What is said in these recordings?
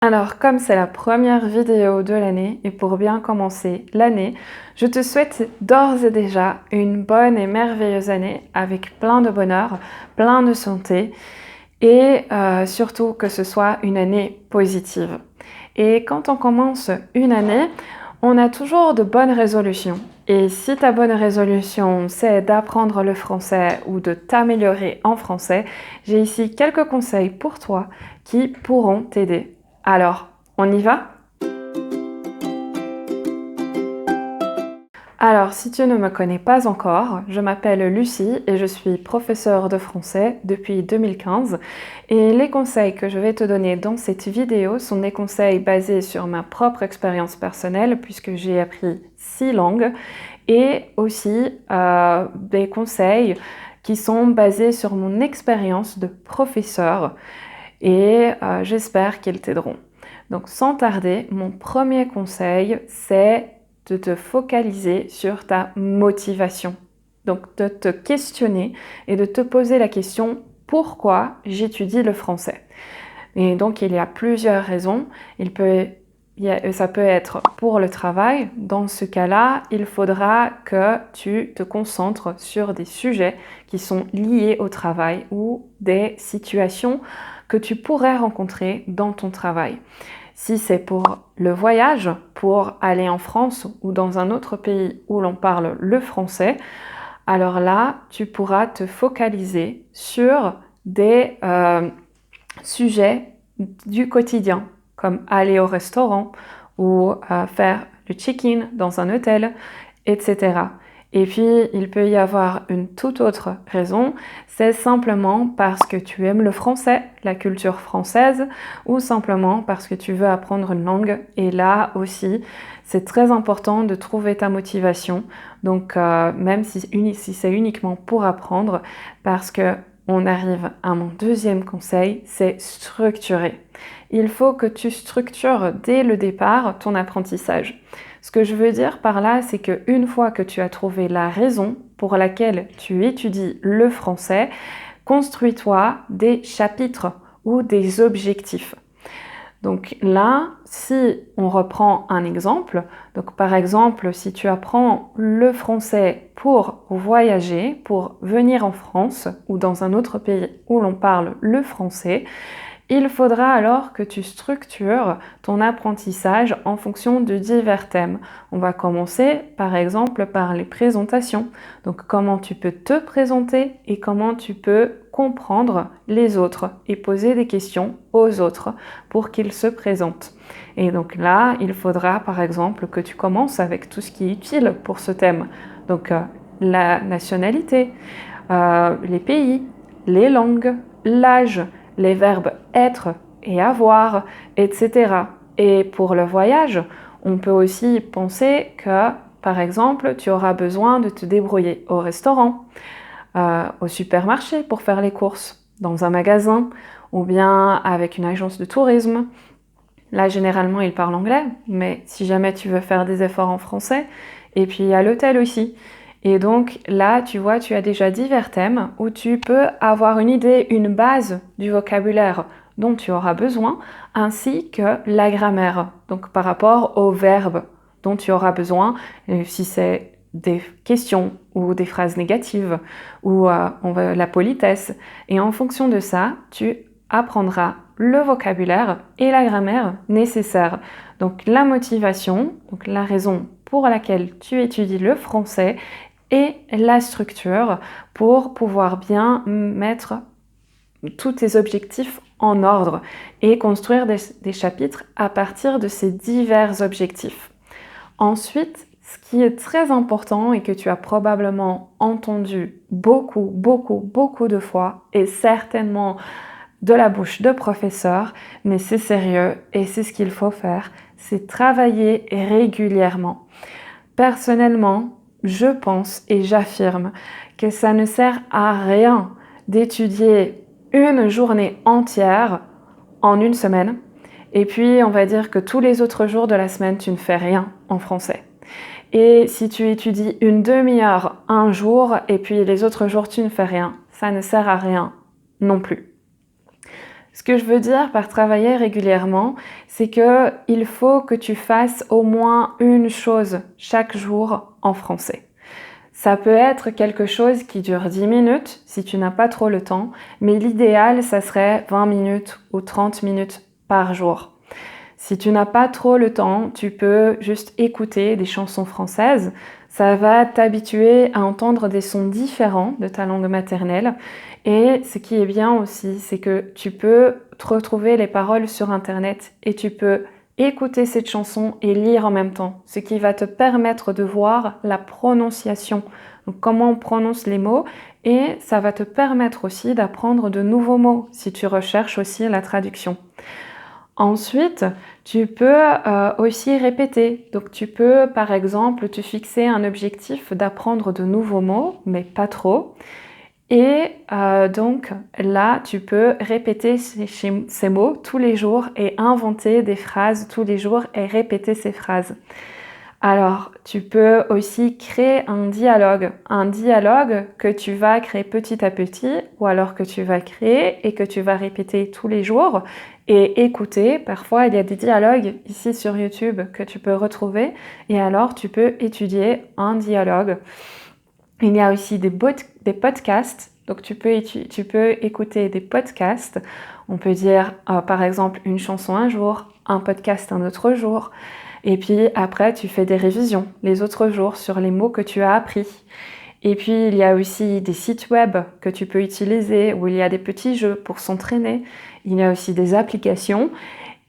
Alors, comme c'est la première vidéo de l'année et pour bien commencer l'année, je te souhaite d'ores et déjà une bonne et merveilleuse année avec plein de bonheur, plein de santé et surtout que ce soit une année positive. Et quand on commence une année, on a toujours de bonnes résolutions. Et si ta bonne résolution, c'est d'apprendre le français ou de t'améliorer en français, j'ai ici quelques conseils pour toi qui pourront t'aider. Alors, on y va? Alors, si tu ne me connais pas encore, je m'appelle Lucie et je suis professeure de français depuis 2015. Et les conseils que je vais te donner dans cette vidéo sont des conseils basés sur ma propre expérience personnelle puisque j'ai appris 6 langues et aussi des conseils qui sont basés sur mon expérience de professeur et j'espère qu'ils t'aideront. Donc sans tarder, mon premier conseil, c'est de te focaliser sur ta motivation. Donc de te questionner et de te poser la question pourquoi j'étudie le français. Et donc il y a plusieurs raisons. Ça peut être pour le travail. Dans ce cas-là, il faudra que tu te concentres sur des sujets qui sont liés au travail ou des situations que tu pourrais rencontrer dans ton travail. Si c'est pour le voyage, pour aller en France ou dans un autre pays où l'on parle le français, alors là, tu pourras te focaliser sur des sujets du quotidien, comme aller au restaurant ou faire le check-in dans un hôtel, etc. Et puis, il peut y avoir une toute autre raison, c'est simplement parce que tu aimes le français, la culture française, ou simplement parce que tu veux apprendre une langue. Et là aussi, c'est très important de trouver ta motivation. Donc, même si c'est uniquement pour apprendre, parce que on arrive à mon deuxième conseil, c'est structurer. Il faut que tu structures dès le départ ton apprentissage. Ce que je veux dire par là, c'est qu'une fois que tu as trouvé la raison pour laquelle tu étudies le français, construis-toi des chapitres ou des objectifs. Donc là, si on reprend un exemple, donc par exemple, si tu apprends le français pour voyager, pour venir en France ou dans un autre pays où l'on parle le français, il faudra alors que tu structures ton apprentissage en fonction de divers thèmes. On va commencer par exemple par les présentations. Donc comment tu peux te présenter et comment tu peux comprendre les autres et poser des questions aux autres pour qu'ils se présentent. Et donc là, il faudra par exemple que tu commences avec tout ce qui est utile pour ce thème. Donc la nationalité, les pays, les langues, l'âge, les verbes être et avoir, etc. Et pour le voyage, on peut aussi penser que, par exemple, tu auras besoin de te débrouiller au restaurant, au supermarché pour faire les courses, dans un magasin, ou bien avec une agence de tourisme. Là, généralement, ils parlent anglais, mais si jamais tu veux faire des efforts en français, et puis à l'hôtel aussi. Et donc là, tu vois, tu as déjà divers thèmes où tu peux avoir une idée, une base du vocabulaire dont tu auras besoin, ainsi que la grammaire, donc par rapport aux verbes dont tu auras besoin, si c'est des questions ou des phrases négatives, ou la politesse. Et en fonction de ça, tu apprendras le vocabulaire et la grammaire nécessaires. Donc la motivation, donc la raison pour laquelle tu étudies le français, et la structure pour pouvoir bien mettre tous tes objectifs en ordre et construire des chapitres à partir de ces divers objectifs. Ensuite, ce qui est très important et que tu as probablement entendu beaucoup de fois et certainement de la bouche de professeurs, mais c'est sérieux et c'est ce qu'il faut faire, c'est travailler régulièrement. Personnellement, je pense et j'affirme que ça ne sert à rien d'étudier une journée entière en une semaine et puis on va dire que tous les autres jours de la semaine, tu ne fais rien en français. Et si tu étudies une demi-heure un jour et puis les autres jours, tu ne fais rien, ça ne sert à rien non plus. Ce que je veux dire par travailler régulièrement, c'est qu'il faut que tu fasses au moins une chose chaque jour en français. Ça peut être quelque chose qui dure 10 minutes si tu n'as pas trop le temps, mais l'idéal, ça serait 20 minutes ou 30 minutes par jour. Si tu n'as pas trop le temps, tu peux juste écouter des chansons françaises. Ça va t'habituer à entendre des sons différents de ta langue maternelle. Et ce qui est bien aussi, c'est que tu peux te retrouver les paroles sur Internet et tu peux écouter cette chanson et lire en même temps, ce qui va te permettre de voir la prononciation, donc comment on prononce les mots, et ça va te permettre aussi d'apprendre de nouveaux mots si tu recherches aussi la traduction. Ensuite, tu peux aussi répéter. Donc tu peux par exemple te fixer un objectif d'apprendre de nouveaux mots, mais pas trop. Et donc là, tu peux répéter ces mots tous les jours et inventer des phrases tous les jours et répéter ces phrases. Alors, tu peux aussi créer un dialogue que tu vas créer petit à petit ou alors que tu vas créer et que tu vas répéter tous les jours et écouter. Parfois, il y a des dialogues ici sur YouTube que tu peux retrouver et alors tu peux étudier un dialogue. Il y a aussi des podcasts, donc tu peux écouter des podcasts. On peut dire par exemple une chanson un jour, un podcast un autre jour. Et puis après, tu fais des révisions les autres jours sur les mots que tu as appris. Et puis, il y a aussi des sites web que tu peux utiliser où il y a des petits jeux pour s'entraîner. Il y a aussi des applications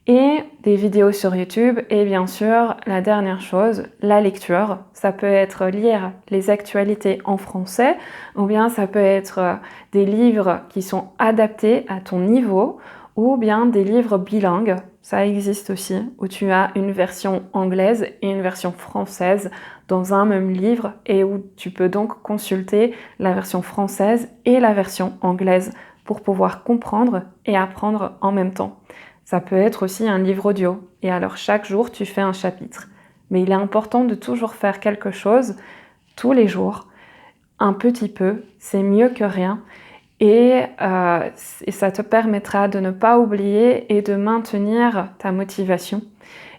et des vidéos sur YouTube. Et bien sûr, la dernière chose, la lecture. Ça peut être lire les actualités en français ou bien ça peut être des livres qui sont adaptés à ton niveau ou bien des livres bilingues. Ça existe aussi, où tu as une version anglaise et une version française dans un même livre et où tu peux donc consulter la version française et la version anglaise pour pouvoir comprendre et apprendre en même temps. Ça peut être aussi un livre audio et alors chaque jour tu fais un chapitre. Mais il est important de toujours faire quelque chose tous les jours, un petit peu, c'est mieux que rien. Et ça te permettra de ne pas oublier et de maintenir ta motivation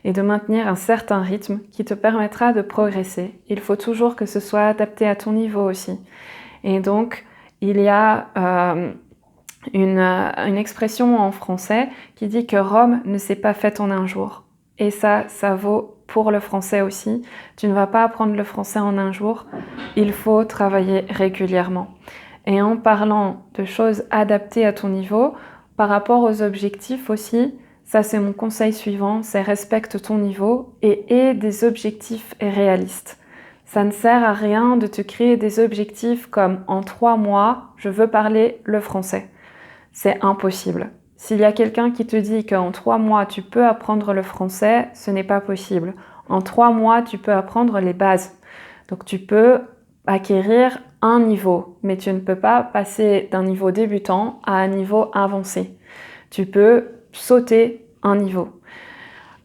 et de maintenir un certain rythme qui te permettra de progresser. Il faut toujours que ce soit adapté à ton niveau aussi. Et donc, il y a une expression en français qui dit que Rome ne s'est pas faite en un jour. Et ça vaut pour le français aussi. Tu ne vas pas apprendre le français en un jour. Il faut travailler régulièrement. Et en parlant de choses adaptées à ton niveau, par rapport aux objectifs aussi, ça c'est mon conseil suivant, c'est respecte ton niveau et aie des objectifs réalistes. Ça ne sert à rien de te créer des objectifs comme en 3 mois, je veux parler le français. C'est impossible. S'il y a quelqu'un qui te dit qu'en 3 mois tu peux apprendre le français, ce n'est pas possible. En 3 mois, tu peux apprendre les bases. Donc tu peux acquérir un niveau, mais tu ne peux pas passer d'un niveau débutant à un niveau avancé. Tu peux sauter un niveau.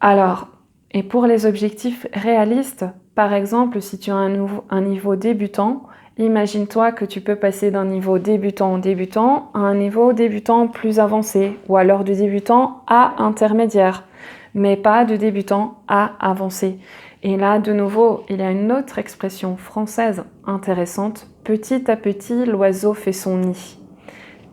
Alors, et pour les objectifs réalistes, par exemple, si tu as un niveau débutant, imagine-toi que tu peux passer d'un niveau débutant à un niveau débutant plus avancé, ou alors de débutant à intermédiaire, mais pas de débutant à avancé. Et là, de nouveau, il y a une autre expression française intéressante. Petit à petit, l'oiseau fait son nid.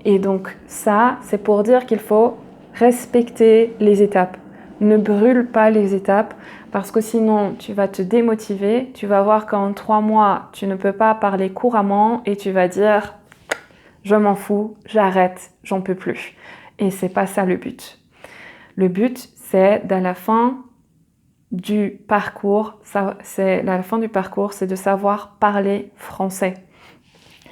Et donc ça, c'est pour dire qu'il faut respecter les étapes. Ne brûle pas les étapes parce que sinon, tu vas te démotiver. Tu vas voir qu'en 3 mois, tu ne peux pas parler couramment et tu vas dire « je m'en fous, j'arrête, j'en peux plus ». Et c'est pas ça le but. Le but, c'est à la fin du parcours, c'est de savoir parler français.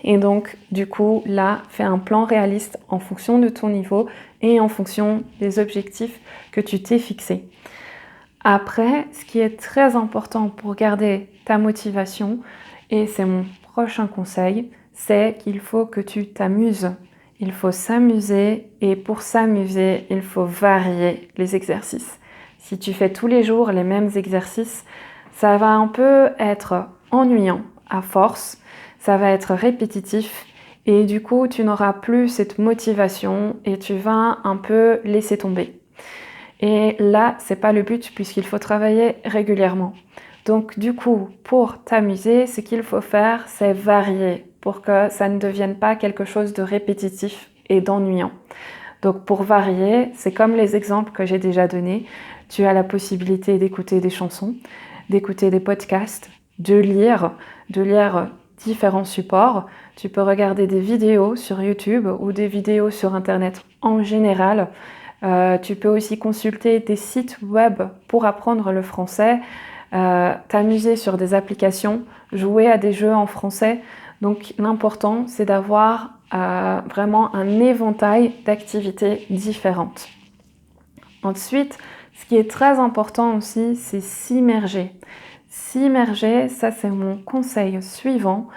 Et donc, du coup, là, fais un plan réaliste en fonction de ton niveau et en fonction des objectifs que tu t'es fixés. Après, ce qui est très important pour garder ta motivation, et c'est mon prochain conseil, c'est qu'il faut que tu t'amuses. Il faut s'amuser et pour s'amuser, il faut varier les exercices. Si tu fais tous les jours les mêmes exercices, ça va un peu être ennuyant à force, ça va être répétitif Et du coup, tu n'auras plus cette motivation et tu vas un peu laisser tomber. Et là, c'est pas le but puisqu'il faut travailler régulièrement. Donc du coup, pour t'amuser, ce qu'il faut faire, c'est varier pour que ça ne devienne pas quelque chose de répétitif et d'ennuyant. Donc pour varier, c'est comme les exemples que j'ai déjà donnés. Tu as la possibilité d'écouter des chansons, d'écouter des podcasts, de lire différents supports. Tu peux regarder des vidéos sur YouTube ou des vidéos sur Internet en général. Tu peux aussi consulter des sites web pour apprendre le français, t'amuser sur des applications, jouer à des jeux en français. Donc l'important, c'est d'avoir vraiment un éventail d'activités différentes. Ensuite, ce qui est très important aussi, c'est s'immerger. S'immerger, ça c'est mon conseil suivant.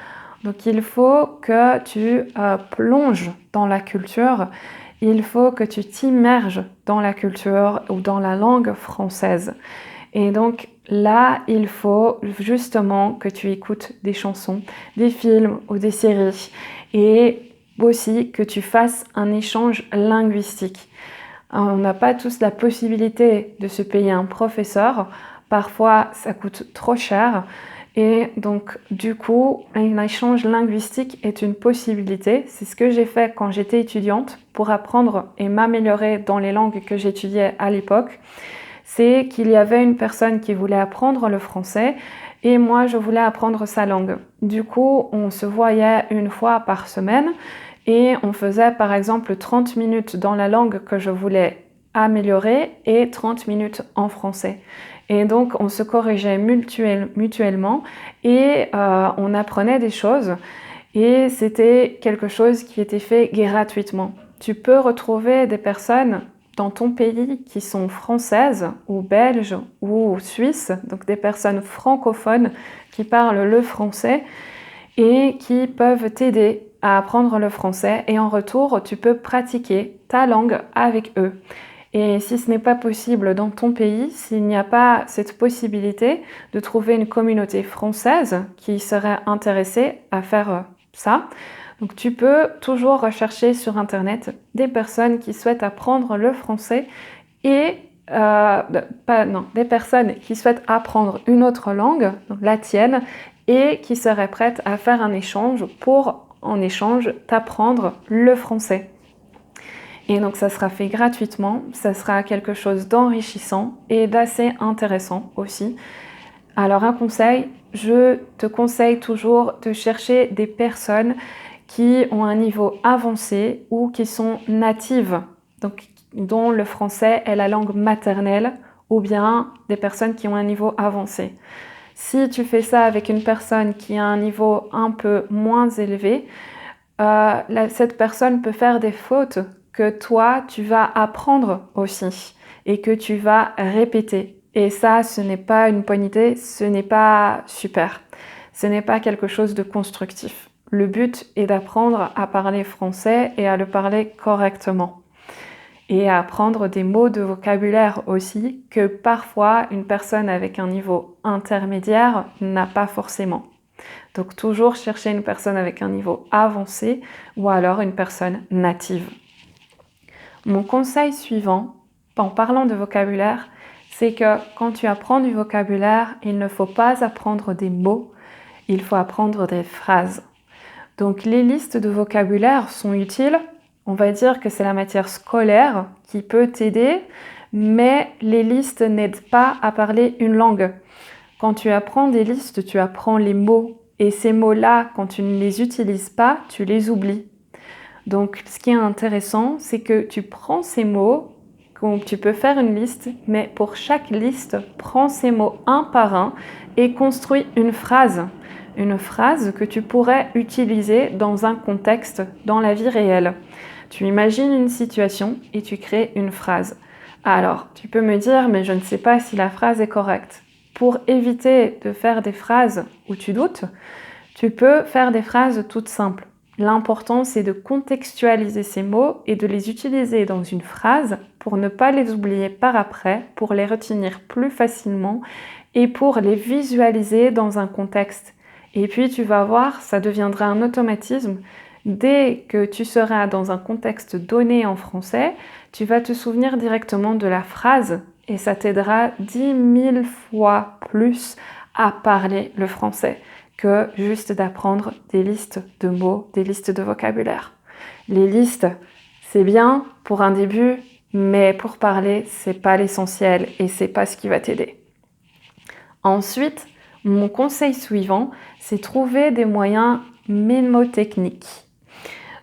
Donc il faut que tu plonges dans la culture, il faut que tu t'immerges dans la culture ou dans la langue française. Et donc là, il faut justement que tu écoutes des chansons, des films ou des séries et aussi que tu fasses un échange linguistique. On n'a pas tous la possibilité de se payer un professeur. Parfois, ça coûte trop cher. Et donc, du coup, un échange linguistique est une possibilité. C'est ce que j'ai fait quand j'étais étudiante pour apprendre et m'améliorer dans les langues que j'étudiais à l'époque. C'est qu'il y avait une personne qui voulait apprendre le français et moi, je voulais apprendre sa langue. Du coup, on se voyait une fois par semaine et on faisait par exemple 30 minutes dans la langue que je voulais améliorer et 30 minutes en français. Et donc, on se corrigeait mutuellement et on apprenait des choses et c'était quelque chose qui était fait gratuitement. Tu peux retrouver des personnes dans ton pays qui sont françaises ou belges ou suisses, donc des personnes francophones qui parlent le français et qui peuvent t'aider à apprendre le français et en retour, tu peux pratiquer ta langue avec eux. Et si ce n'est pas possible dans ton pays, s'il n'y a pas cette possibilité de trouver une communauté française qui serait intéressée à faire ça, donc tu peux toujours rechercher sur Internet des personnes qui souhaitent apprendre le français et des personnes qui souhaitent apprendre une autre langue, donc la tienne, et qui seraient prêtes à faire un échange pour, en échange, t'apprendre le français. Et donc ça sera fait gratuitement, ça sera quelque chose d'enrichissant et d'assez intéressant aussi. Alors un conseil, je te conseille toujours de chercher des personnes qui ont un niveau avancé ou qui sont natives, donc dont le français est la langue maternelle, ou bien des personnes qui ont un niveau avancé. Si tu fais ça avec une personne qui a un niveau un peu moins élevé, cette personne peut faire des fautes que toi, tu vas apprendre aussi et que tu vas répéter. Et ça, ce n'est pas une bonne idée, ce n'est pas super. Ce n'est pas quelque chose de constructif. Le but est d'apprendre à parler français et à le parler correctement. Et à apprendre des mots de vocabulaire aussi que parfois une personne avec un niveau intermédiaire n'a pas forcément. Donc toujours chercher une personne avec un niveau avancé ou alors une personne native. Mon conseil suivant, en parlant de vocabulaire, c'est que quand tu apprends du vocabulaire, il ne faut pas apprendre des mots, il faut apprendre des phrases. Donc les listes de vocabulaire sont utiles, on va dire que c'est la matière scolaire qui peut t'aider, mais les listes n'aident pas à parler une langue. Quand tu apprends des listes, tu apprends les mots, et ces mots-là, quand tu ne les utilises pas, tu les oublies. Donc ce qui est intéressant, c'est que tu prends ces mots, donc tu peux faire une liste, mais pour chaque liste, prends ces mots un par un et construis une phrase que tu pourrais utiliser dans un contexte, dans la vie réelle. Tu imagines une situation et tu crées une phrase. Alors, tu peux me dire, mais je ne sais pas si la phrase est correcte. Pour éviter de faire des phrases où tu doutes, tu peux faire des phrases toutes simples. L'important, c'est de contextualiser ces mots et de les utiliser dans une phrase pour ne pas les oublier par après, pour les retenir plus facilement et pour les visualiser dans un contexte. Et puis, tu vas voir, ça deviendra un automatisme Dès que tu seras dans un contexte donné en français, tu vas te souvenir directement de la phrase et ça t'aidera 10 000 fois plus à parler le français que juste d'apprendre des listes de mots, des listes de vocabulaire. Les listes, c'est bien pour un début, mais pour parler, c'est pas l'essentiel et c'est pas ce qui va t'aider. Ensuite, mon conseil suivant, c'est trouver des moyens mémotechniques.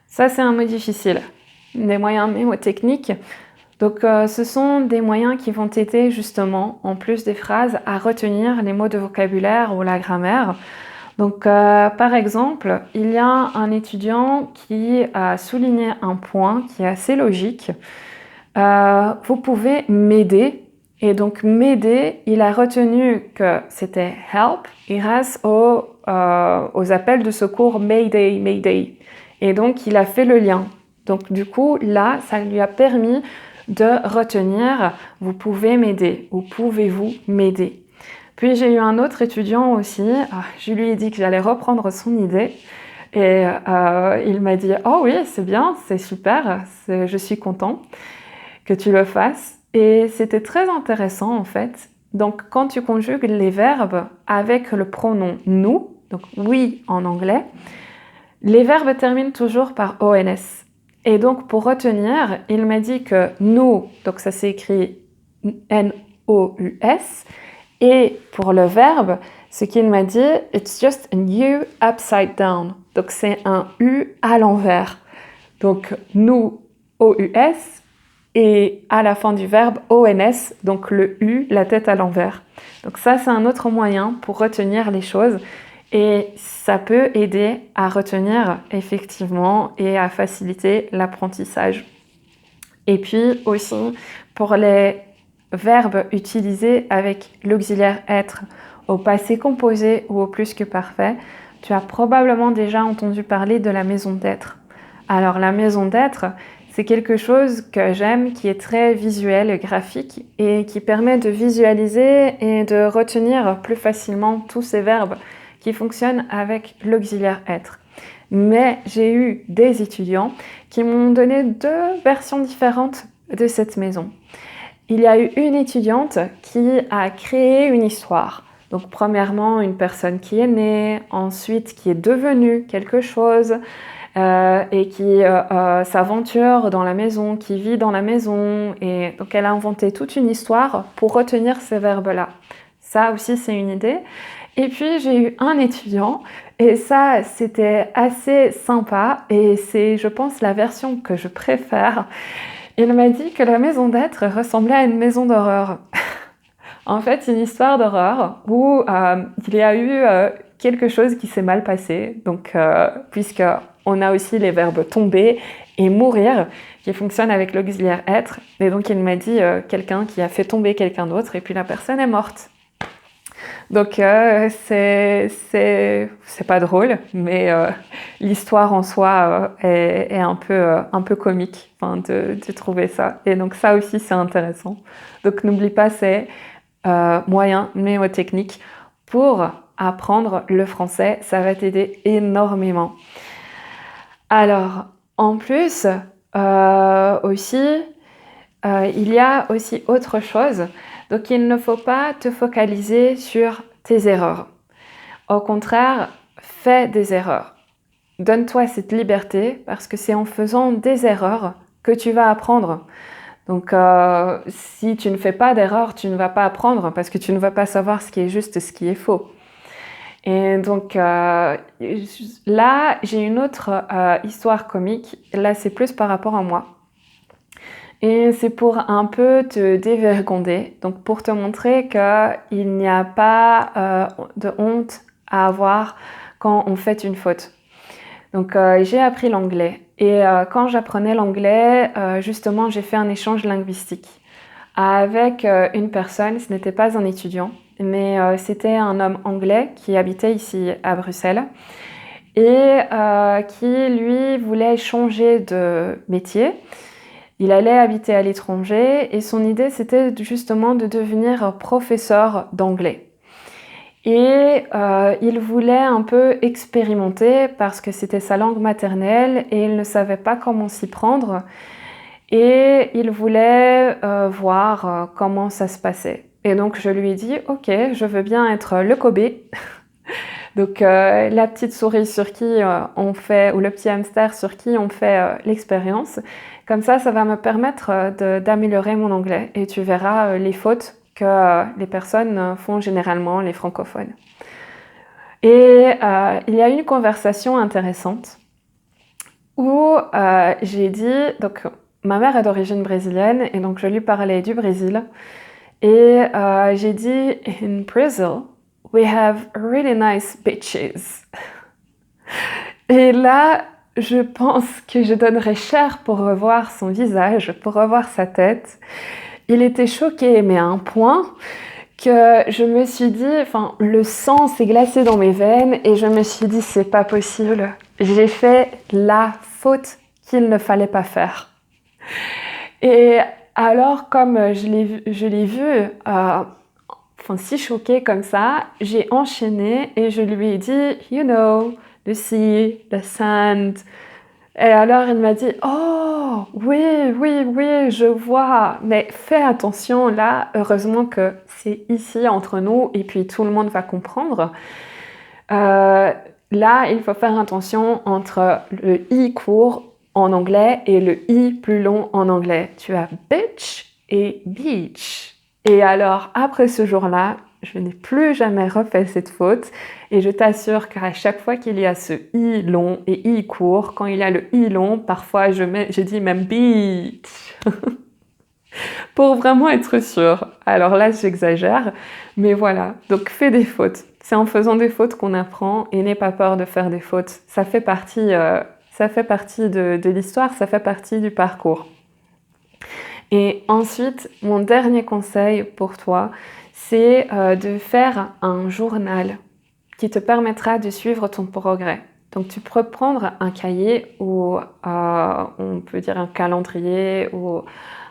Ça, c'est un mot difficile. Des moyens mémotechniques. Donc, ce sont des moyens qui vont t'aider justement, en plus des phrases, à retenir les mots de vocabulaire ou la grammaire. Donc, par exemple, il y a un étudiant qui a souligné un point qui est assez logique. Vous pouvez m'aider. Et donc, m'aider, il a retenu que c'était help grâce aux appels de secours Mayday, Mayday. Et donc, il a fait le lien. Donc, du coup, là, ça lui a permis de retenir « vous pouvez m'aider » ou « pouvez-vous m'aider ». Puis, j'ai eu un autre étudiant aussi. Je lui ai dit que j'allais reprendre son idée. Et il m'a dit « oh oui, c'est bien, c'est super, je suis content que tu le fasses ». Et c'était très intéressant en fait. Donc, quand tu conjugues les verbes avec le pronom nous, donc oui en anglais, les verbes terminent toujours par ONS. Et donc, pour retenir, il m'a dit que nous, donc ça s'écrit N-O-U-S, et pour le verbe, ce qu'il m'a dit, it's just a U upside down. Donc, c'est un U à l'envers. Donc, nous, O-U-S, et à la fin du verbe ONS, donc le U, la tête à l'envers. Donc ça, c'est un autre moyen pour retenir les choses et ça peut aider à retenir effectivement et à faciliter l'apprentissage. Et puis aussi, pour les verbes utilisés avec l'auxiliaire être au passé composé ou au plus que parfait, tu as probablement déjà entendu parler de la maison d'être. Alors la maison d'être, c'est quelque chose que j'aime, qui est très visuel et graphique et qui permet de visualiser et de retenir plus facilement tous ces verbes qui fonctionnent avec l'auxiliaire être. Mais j'ai eu des étudiants qui m'ont donné 2 versions différentes de cette maison. Il y a eu une étudiante qui a créé une histoire. Donc premièrement, une personne qui est née, ensuite qui est devenue quelque chose, et qui s'aventure dans la maison, qui vit dans la maison. Et donc, elle a inventé toute une histoire pour retenir ces verbes-là. Ça aussi, c'est une idée. Et puis, j'ai eu un étudiant, et ça, c'était assez sympa, et c'est, je pense, la version que je préfère. Il m'a dit que la maison d'être ressemblait à une maison d'horreur. En fait, une histoire d'horreur où il y a eu quelque chose qui s'est mal passé. Donc, puisque on a aussi les verbes tomber et mourir qui fonctionnent avec l'auxiliaire être. Et donc, il m'a dit quelqu'un qui a fait tomber quelqu'un d'autre et puis la personne est morte. Donc, c'est pas drôle, mais l'histoire en soi est un peu comique, enfin, de trouver ça. Et donc, ça aussi, c'est intéressant. Donc, n'oublie pas, c'est moyen mémotechnique pour apprendre le français. Ça va t'aider énormément. Alors, en plus, aussi, il y a aussi autre chose. Donc, il ne faut pas te focaliser sur tes erreurs. Au contraire, fais des erreurs. Donne-toi cette liberté parce que c'est en faisant des erreurs que tu vas apprendre. Donc, si tu ne fais pas d'erreurs, tu ne vas pas apprendre parce que tu ne vas pas savoir ce qui est juste et ce qui est faux. Et donc, là, j'ai une autre histoire comique. Là, c'est plus par rapport à moi. Et c'est pour un peu te dévergonder, donc pour te montrer qu'il n'y a pas de honte à avoir quand on fait une faute. Donc j'ai appris l'anglais et quand j'apprenais l'anglais, justement j'ai fait un échange linguistique avec une personne, ce n'était pas un étudiant, mais c'était un homme anglais qui habitait ici à Bruxelles et qui lui voulait changer de métier. Il allait habiter à l'étranger et son idée, c'était justement de devenir professeur d'anglais. Et il voulait un peu expérimenter parce que c'était sa langue maternelle et il ne savait pas comment s'y prendre. Et il voulait voir comment ça se passait. Et donc je lui ai dit, ok, je veux bien être le Kobe. Donc la petite souris sur qui on fait, ou le petit hamster sur qui on fait l'expérience. Comme ça va me permettre d'améliorer mon anglais. Et tu verras les fautes que les personnes font généralement, les francophones. Et il y a eu une conversation intéressante où j'ai dit, donc ma mère est d'origine brésilienne et donc je lui parlais du Brésil. Et j'ai dit, in Brazil, we have really nice beaches. Et là, je pense que je donnerais cher pour revoir son visage, pour revoir sa tête. Il était choqué, mais à un point que je me suis dit, enfin, le sang s'est glacé dans mes veines et je me suis dit, c'est pas possible. J'ai fait la faute qu'il ne fallait pas faire. Et alors, comme je l'ai vu, si choqué comme ça, j'ai enchaîné et je lui ai dit, you know, the sea, the sand. Et alors, il m'a dit, oh, oui, je vois, mais fais attention, là, heureusement que c'est ici entre nous et puis tout le monde va comprendre. Là, il faut faire attention entre le i court en anglais et le i plus long en anglais. Tu as bitch et beach. Et alors, après ce jour-là, je n'ai plus jamais refait cette faute. Et je t'assure qu'à chaque fois qu'il y a ce i long et i court, quand il y a le i long, parfois je dis même beach. Pour vraiment être sûre. Alors là, j'exagère. Mais voilà. Donc, fais des fautes. C'est en faisant des fautes qu'on apprend et n'aie pas peur de faire des fautes. Ça fait partie de l'histoire, ça fait partie du parcours. Et ensuite, mon dernier conseil pour toi, c'est de faire un journal qui te permettra de suivre ton progrès. Donc tu peux prendre un cahier ou on peut dire un calendrier ou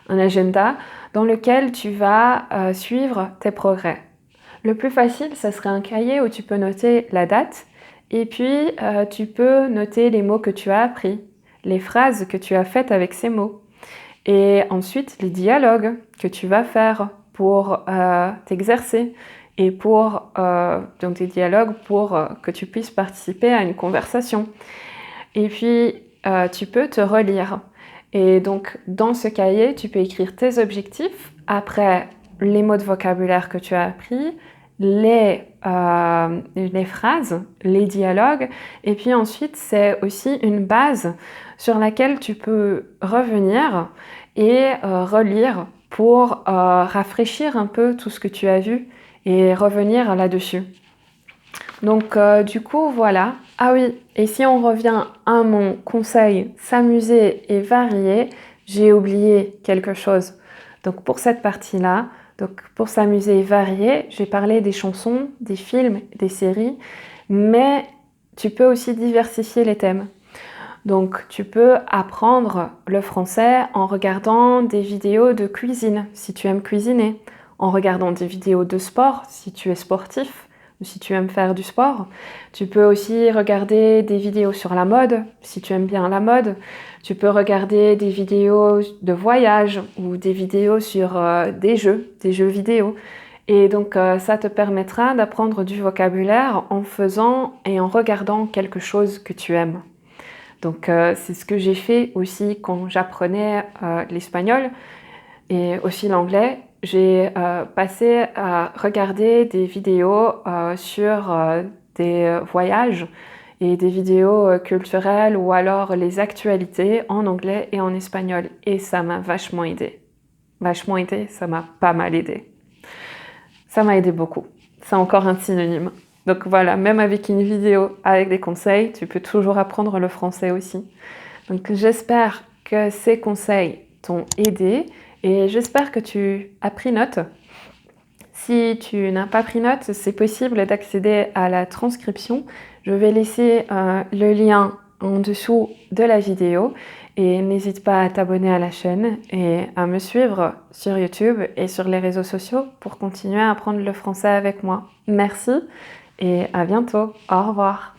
un agenda dans lequel tu vas suivre tes progrès. Le plus facile, ce serait un cahier où tu peux noter la date et puis tu peux noter les mots que tu as appris, les phrases que tu as faites avec ces mots et ensuite les dialogues que tu vas faire pour t'exercer et pour donc des dialogues pour que tu puisses participer à une conversation. Et puis tu peux te relire. Et donc dans ce cahier, tu peux écrire tes objectifs, après les mots de vocabulaire que tu as appris, les phrases, les dialogues, et puis ensuite c'est aussi une base sur laquelle tu peux revenir et relire pour rafraîchir un peu tout ce que tu as vu et revenir là-dessus. Donc du coup voilà. Ah oui, et si on revient à mon conseil s'amuser et varier, j'ai oublié quelque chose. Donc pour cette partie-là, donc pour s'amuser et varier, j'ai parlé des chansons, des films, des séries, mais tu peux aussi diversifier les thèmes. Donc tu peux apprendre le français en regardant des vidéos de cuisine si tu aimes cuisiner, en regardant des vidéos de sport si tu es sportif ou si tu aimes faire du sport. Tu peux aussi regarder des vidéos sur la mode si tu aimes bien la mode. Tu peux regarder des vidéos de voyage ou des vidéos sur des jeux vidéo. Et donc ça te permettra d'apprendre du vocabulaire en faisant et en regardant quelque chose que tu aimes. Donc c'est ce que j'ai fait aussi quand j'apprenais l'espagnol et aussi l'anglais. J'ai passé à regarder des vidéos sur des voyages et des vidéos culturelles ou alors les actualités en anglais et en espagnol. Et ça m'a vachement aidé. Vachement aidé, ça m'a pas mal aidé. Ça m'a aidé beaucoup. C'est encore un synonyme. Donc voilà, même avec une vidéo, avec des conseils, tu peux toujours apprendre le français aussi. Donc j'espère que ces conseils t'ont aidé et j'espère que tu as pris note. Si tu n'as pas pris note, c'est possible d'accéder à la transcription. Je vais laisser le lien en dessous de la vidéo et n'hésite pas à t'abonner à la chaîne et à me suivre sur YouTube et sur les réseaux sociaux pour continuer à apprendre le français avec moi. Merci et à bientôt. Au revoir.